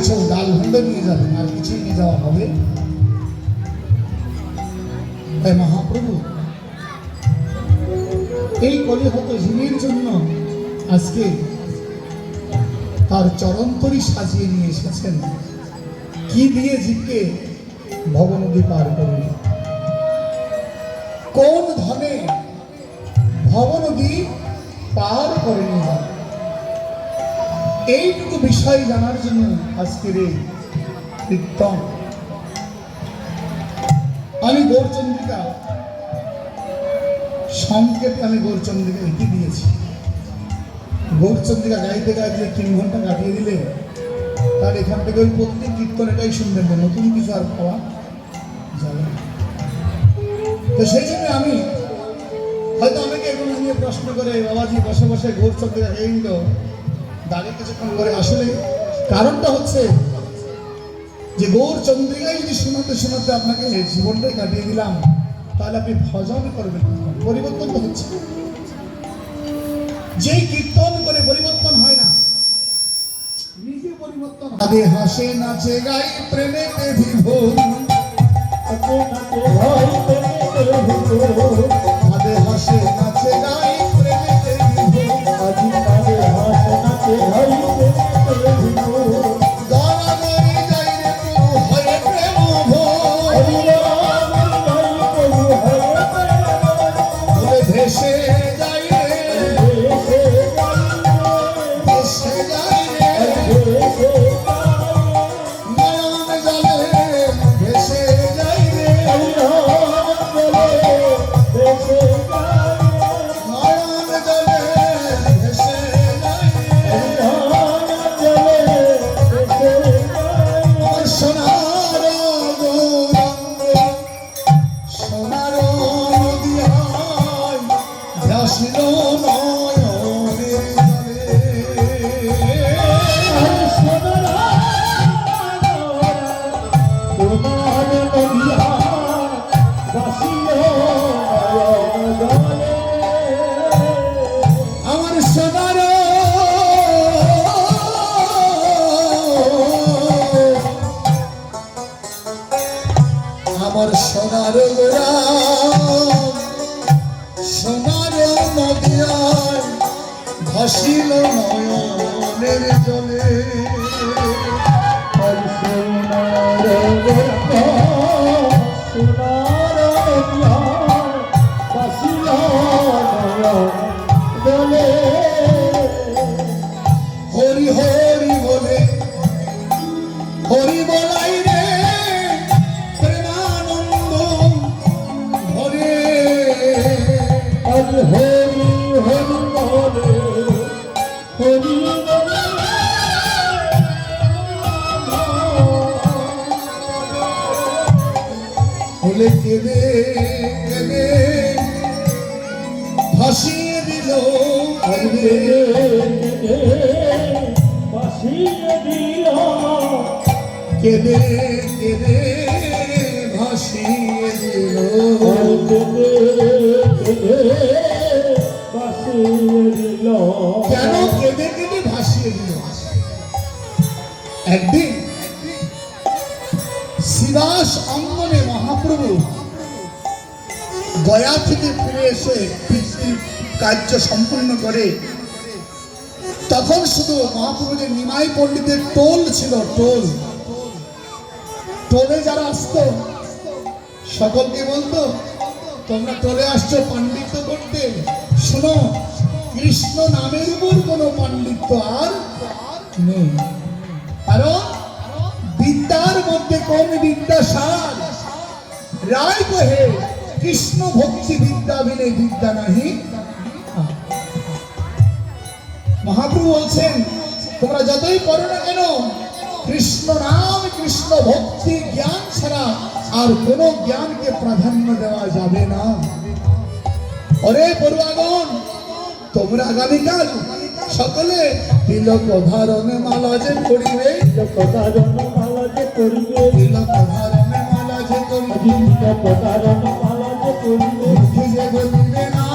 কিছু ডাল ভান্ড নিয়ে যাবেন, আর কিছুই নিয়ে যাওয়া হবে। তাই মহাপ্রভু এই কলিহত জীবের জন্য আজকে তার চরণতরী সাজিয়ে নিয়ে এসেছেন। কি দিয়ে জীবকে ভবনদী পার করবে, কোন ধনে ভবনদী পার করে নিয়ে যাবে, এইটুকু বিষয় জানার জন্য আজকের এই কীর্তন। আমি গৌরচন্দ্রিকা সংকেত, আমি গৌরচন্দ্রিকা লিখে দিয়েছি। গৌরচন্দ্রিকা গাইতে গাইতে 3 ঘন্টা কাটিয়ে দিলে তার এখান থেকে ওই প্রত্যেক কীর্তন এটাই শুনবেন, নতুন কিছু আর পাওয়া যাবে না। তো সেই জন্য আমি হয়তো অনেকে এগুলো নিয়ে প্রশ্ন করে, বাবাজি বসে বসে গৌরচন্দ্রিকা গাই নিল, দাঁড়িয়ে কিছুক্ষণ করে। আসলে কারণটা হচ্ছে যে গৌরচন্দ্রিকায় যদি শোনাতে শোনাতে আপনাকে জীবনটাই কাটিয়ে দিলাম, তাহলে আপনি ভজন করবেন, পরিবর্তন তো হচ্ছে। যেই কীর্তন করে পরিবর্তন হয় না, নিজে পরিবর্তন। আদে হাসে নাচে গাই প্রেমেতে বিভোর, আদে হাসে নাচে গাই প্রেমেতে বিভোর, আজি আদে হাসে নাচে গাই প্রেমেতে বিভোর, গলাগলি যাই রে প্রভু হয়ে প্রেম ভোর, বলে ভেসে যাই রে, ভেসে যাই রে, নয়ন জলে ভেসে যাই রে, নয়ন জলে ভেসে যাই রে, আমার সোনার গৌরাঙ্গ, সোনার নদিয়ায় ভাসিল নয়নের জলে। আমার সোনার আমার সোনার গোরাম, সোনার নদিয়ায় ভাসিল নয়নের জলে। আর সোনার গোরাম, সোনার নদিয়ায় ভাসিল নয়নের জলে। হরি হরি বলে হরি বলাই রে প্রেমানন্দ ভরে, আজ হরি হরি বলে হরি বলে কেঁদে কেঁদে ভাসিয়ে দিল, ভাসিয়ে দিল, কেঁদে কেঁদে ভাসিয়ে দিল, ভাসিয়ে দিল। কেন কেঁদে কেঁদে ভাসিয়ে দিল? একদিন শিবাস অঙ্গনে মহাপ্রভু গয়া থেকে ফিরে এসে পিতৃ কার্য সম্পূর্ণ করে, তখন শুধু মহাপ্রভু যে নিমাই পণ্ডিতের টোল ছিল, টোলে যারা আসতো সকলকে বলতো, তোমরা টোলে আসছো পাণ্ডিত্য করতে, শোনো কৃষ্ণ নামের উপর কোনো পাণ্ডিত্য আর নেই। কারণ বিদ্যার মধ্যে কোন বিদ্যা সার, রায় কহে কৃষ্ণ ভক্তি বিদ্যা বিনে বিদ্যা নাহি। মহাপ্রভু বলছেন তোমরা যতই করো না কেন, কৃষ্ণ নাম কৃষ্ণ ভক্তি জ্ঞান ছাড়া আর কোন জ্ঞানকে প্রাধান্য দেওয়া যাবে না। ওরে পড়ুয়াগণ, তোমরা আগামীকাল সকলে তিলক ধারণ মালা যে করিবে, তিলক ধারণ মালা যে করিবে, তিলক ধারণ মালা যে করিবে, তিলক ধারণ মালা যে করিবে, মুখে যে বলিবে না,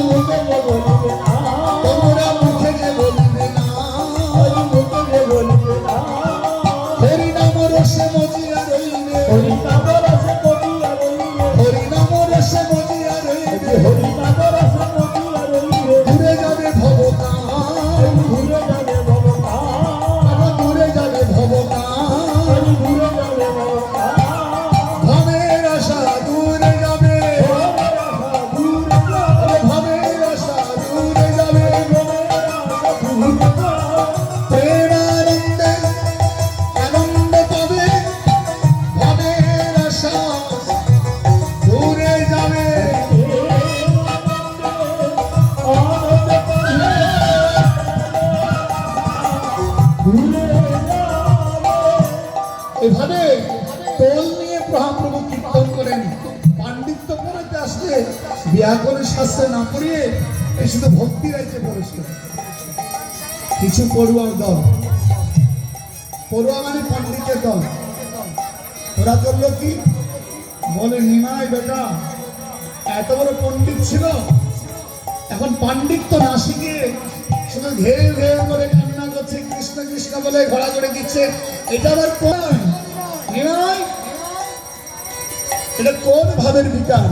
মুখে যে বলিবে না, তোমরা মুখে যে বলিবে না, মুখে যে বলিবে না, হরি নাম রসে মজিয়া রইলে হরি নাম রসে মজিয়া রইলে হরি নাম রসে মজিয়া রইলে হরি নাম রসে মজিয়া রইলে দূরে যাবে ভবতাপ ঘুরে যাবে ভবতাপ দূরে যাবে ভবতাপ ঘুরে যাবে ভবতাপ ভবের আশা দূরে যাবে ভবের আশা দূরে যাবে প্রেমানন্দে আনন্দ পাবে ভবের আশা দূরে যাবে এভাবে তোল নিয়ে মহাপ্রভু কীর্তন করেন। পাণ্ডিত্য পড়াতে আসলে ব্যাকরণ শাস্ত্রে না পড়িয়ে এই শুধু ভক্তি রাইতে পড়েছিল। কিছু পড়ুয়ার দল, পড়ুয়া মানে পণ্ডিতের দল, ওরা করলো কি বলে, নিমাই বেটা এত বড় পণ্ডিত ছিল, এখন পাণ্ডিত্য না শিখে শুধু ঘের ঘের করে কান্না করছে, কৃষ্ণ কৃষ্ণ বলে ঘোড়া করে দিচ্ছে। এটা আবার কোন নিমাই, এটা কোন ভাবের বিকার?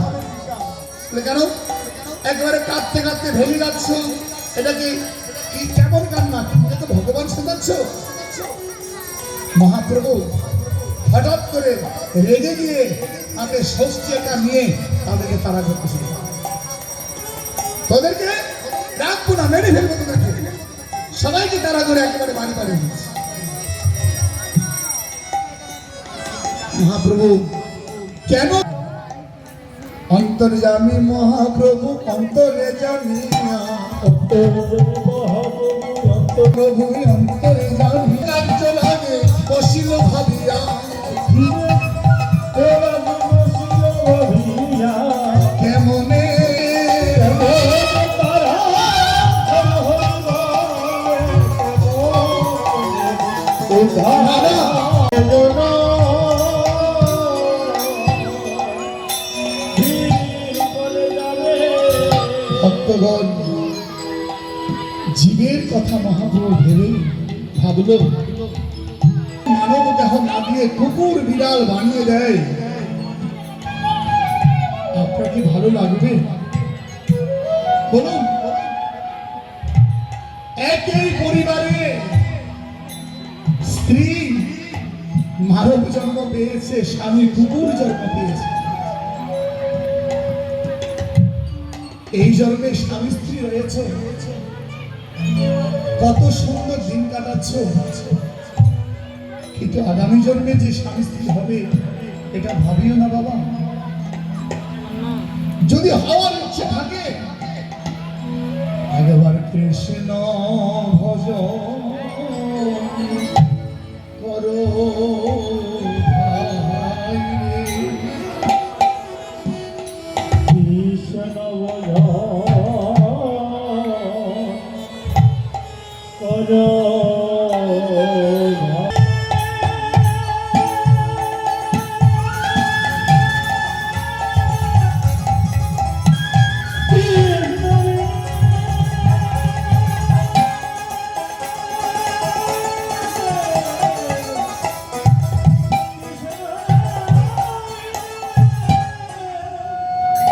কেন একবারে কাঁদতে কাঁদতে ভেঙে যাচ্ছ? এটা কি কি কেমন কান্না? তুমি তো ভগবান শোনাচ্ছ। মহাপ্রভু হঠাৎ করে রেগে গিয়ে তাদের ষষ্ঠীটা নিয়ে তাদেরকে তারা করতে শুরু করে। তোদেরকে রাখবো না, মেরে ফেলবো তোদেরকে। সবাইকে তারা করে একেবারে বাড়ি বাড়ি দিচ্ছে। মহাপ্রভু কেন? অন্তর্যামী মহাপ্রভু অন্তরে জানিয়া, প্রভু অন্তরে জানি রাজ্য লাগে বসিল ভাবিয়া, কেমনে ভক্তগণ জীবের কথা মহাপ্রভু ভেবে ভাবল, মানব দেহ না দিয়ে কুকুর বিড়াল বানিয়ে দেয়, আপনার কি ভালো লাগবে বলুন? একই পরিবারে স্ত্রী মানব জন্ম পেয়েছে, স্বামী কুকুর জন্ম পেয়েছে। এই জন্মে স্বামী স্ত্রী রয়েছে, কত সুন্দর দিন কাটাচ্ছ, কিন্তু আগামী জন্মে যে স্বামী স্ত্রী হবে এটা ভাবিও না বাবা। যদি হওয়ার ইচ্ছে থাকে একবার কৃষ্ণ ভজ করো ভাই রে। কৃষ্ণ করো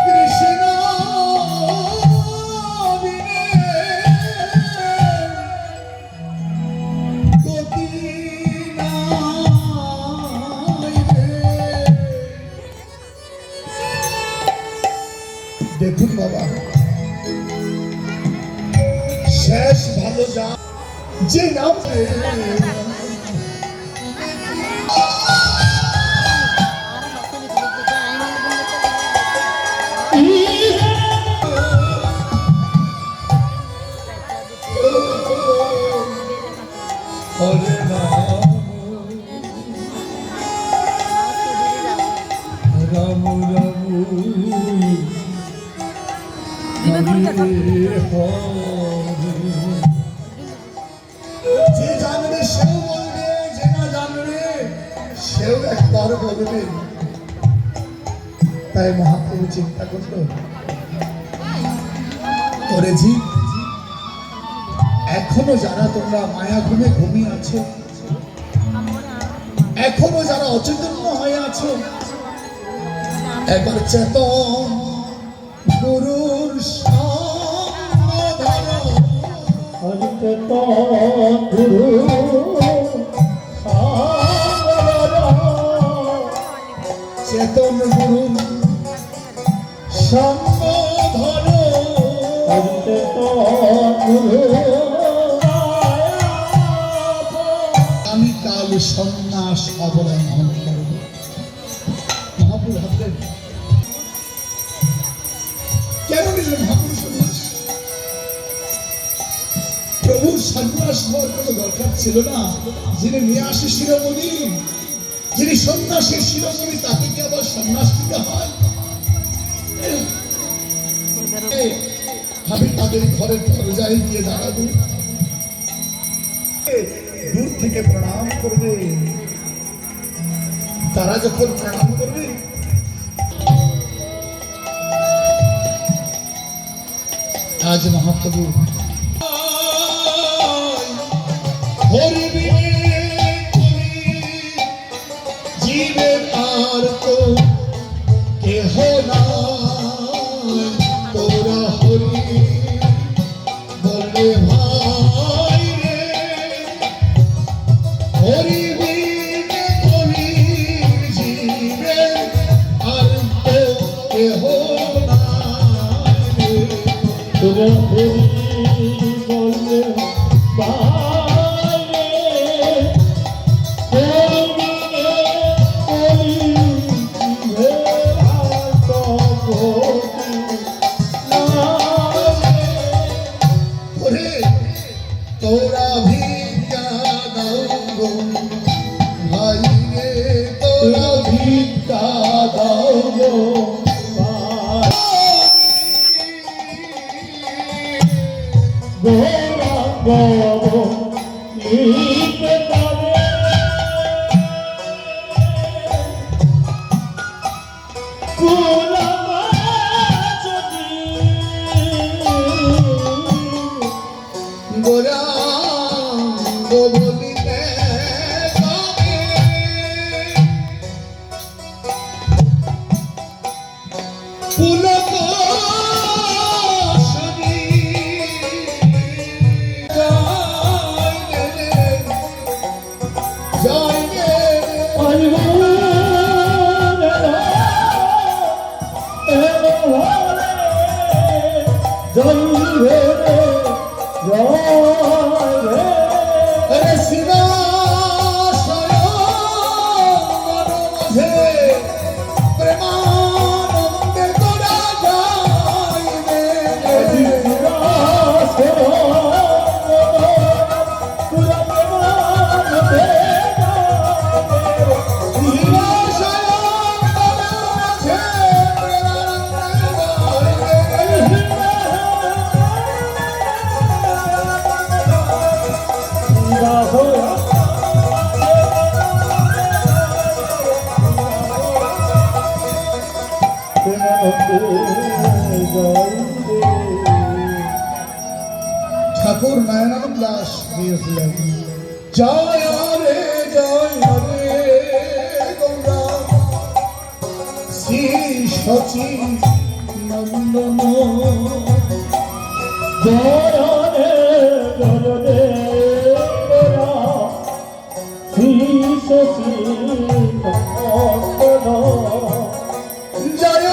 কৃষ্ণ বিনে গতি নাই রে। দেখুন বাবা, শেষ ভালো যা যে নাম হরে রাম রাম রাম হরে হরে। যে জানবে সেও বলবে, যে না জানবে সেও একবার বলবে। তাই মহাপ্রভু চিন্তা করলো, ওরে জীব, এখনো যারা তোমরা মায়া ঘুমে ঘুমিয়ে আছো, এখনো যারা অচেতন্য হয়ে আছো, একবার চেতন গুরুর সঙ্গ ধরো। হরিতে তো গুরু চেতন গুরুর সঙ্গ ধরো। হরিতে তো গুরু আমি কাল সন্ন্যাস অবলম্বন করব। মহাপ্রভু ভাবলেন, কেন নিলেন মহাপ্রভু সন্ন্যাস? প্রভুর সন্ন্যাস হওয়ার কোনো দরকার ছিল না। যিনি নিয়ে আসে শিরোমণি, যিনি সন্ন্যাসী শিরোমণি, তাকে কি আবার সন্ন্যাস দিতে হয়? আমি তাদের ঘরের দরজায় গিয়ে দাঁড়াবো, দূর থেকে প্রণাম করবে। তারা যখন প্রণাম করবে, আজ মহাপ্রভু জীবের আর তো কেহ নাই, তোরা হরি বলে ভাই রে। হরি বিনে কলির জীবের আর তো কেহ নাই। তোরা হরি বলে বাইরে হরিণে কলি ভেড়া তবতি নারে। ওরে তোরা ভিক্ষা দাও গো ভাই রে, তোরা ভিক্ষা দাও গো। গৌরাঙ্গ বলিতে তবে পুলক শনি জয় গে রে শিবাশয় মনোমধে প্রেমানন্দে তোরা যাইবে। শিবাশয় মনোমধে প্রেমানন্দে যাইবে। ঠাকুর নারায়ণ দাস গিয়েছিলেন, জয় রে গৌরা শ্রী শচী নন্দন। জয় রে জয়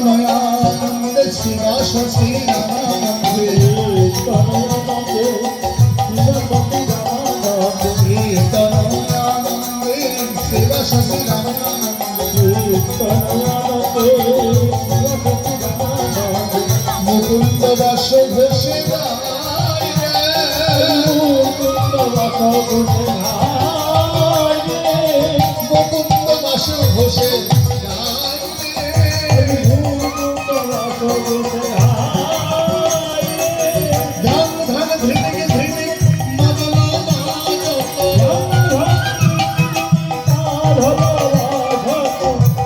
কীর্তনয়ানন্দ শ্রীবাস শ্রীরামানন্দে কীর্তনয়ানন্দে শ্রীবাস শ্রীরামানন্দে মুকুন্দ বাস ঘোষে গায় রে, মুকুন্দ বাস ঘোষে গায় রে। ধান ধান ধিনিক ধিনিক মদন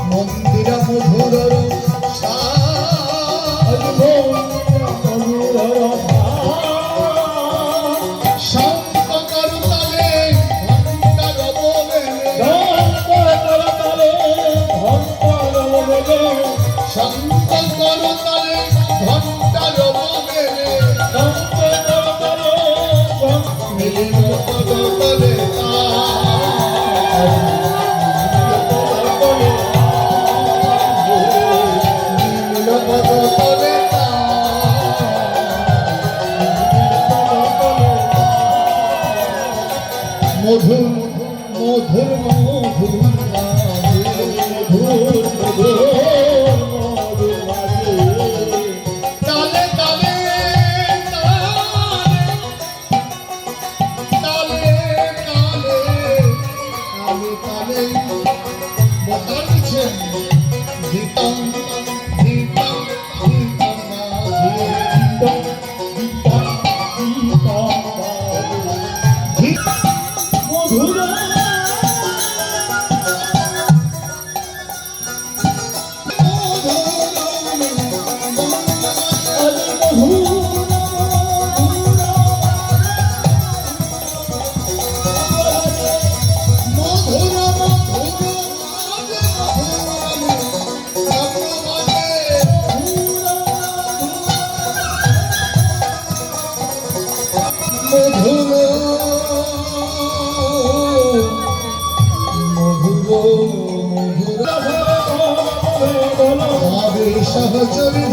মন্দির মধুর শান্ত করতালে ঘণ্টা রবলে শান্ত করতালে ঘণ্টা রবলে মিলিল পদতলে মিলিল পদতলে মধুর মধুর মধুর তালে তালে তালে তালে তালে বতার দিচ্ছেন গীতম গীতম গীতম মধুর সহচরী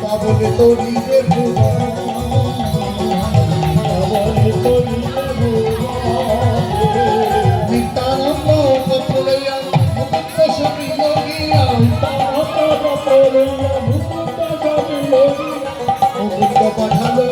পাবনে তরিবে নিত্যানন্দ পত্র লইয়া মুকুন্দ সবি লগিয়া মুকুন্দ পাঠালো